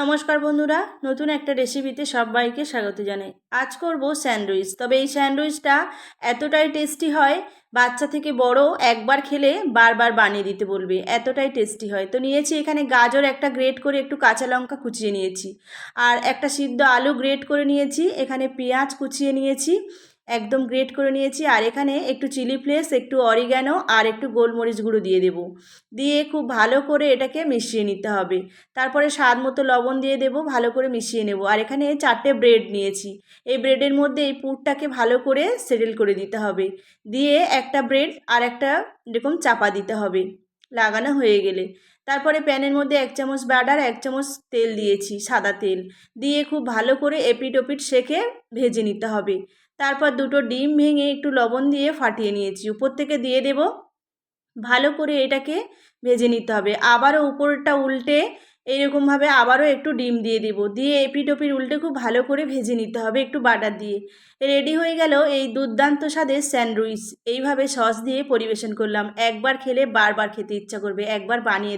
নমস্কার বন্ধুরা, নতুন একটা রেসিপিতে সবাইকে স্বাগত জানাই। আজ করব স্যান্ডউইচ। তবে এই স্যান্ডউইচটা এতটাই টেস্টি হয়, বাচ্চা থেকে বড় একবার খেলে বারবার বানিয়ে দিতে বলবে, এতটাই টেস্টি হয়। তো নিয়েছি এখানে গাজর একটা গ্রেট করে, একটু কাঁচা লঙ্কা কুচিয়ে নিয়েছি, আর একটা সিদ্ধ আলু গ্রেট করে নিয়েছি, এখানে পেঁয়াজ কুচিয়ে নিয়েছি, একদম গ্রেট করে নিয়েছি, আর এখানে একটু চিলি ফ্লেক্স, একটু অরিগ্যানো আর একটু গোলমরিচ গুঁড়ো দিয়ে দেবো। দিয়ে খুব ভালো করে এটাকে মিশিয়ে নিতে হবে। তারপরে স্বাদ মতো লবণ দিয়ে দেবো, ভালো করে মিশিয়ে নেব। আর এখানে 4টে ব্রেড নিয়েছি, এই ব্রেডের মধ্যে এই পুরটাকে ভালো করে সেটেল করে দিতে হবে। দিয়ে একটা ব্রেড আর একটা এরকম চাপা দিতে হবে লাগানো হয়ে গেলে। তারপরে প্যানের মধ্যে 1 চামচ বাটার, 1 চামচ তেল দিয়েছি, সাদা তেল দিয়ে খুব ভালো করে এপিট ওপিট সেঁকে ভেজে নিতে হবে। তারপর দুটো ডিম ভেঙে একটু লবণ দিয়ে ফাটিয়ে নিয়েছি, উপর থেকে দিয়ে দেব। ভালো করে এটাকে ভেজে নিতে হবে। আবারও উপরটা উল্টে এইরকমভাবে আবারও একটু ডিম দিয়ে দিব, দিয়ে এপিট ওপিট উল্টে খুব ভালো করে ভেজে নিতে হবে একটু বাটার দিয়ে। রেডি হয়ে গেল এই দুর্দান্ত স্বাদের স্যান্ডউইচ। এইভাবে সস দিয়ে পরিবেশন করলাম। একবার খেলে বারবার খেতে ইচ্ছা করবে, একবার বানিয়ে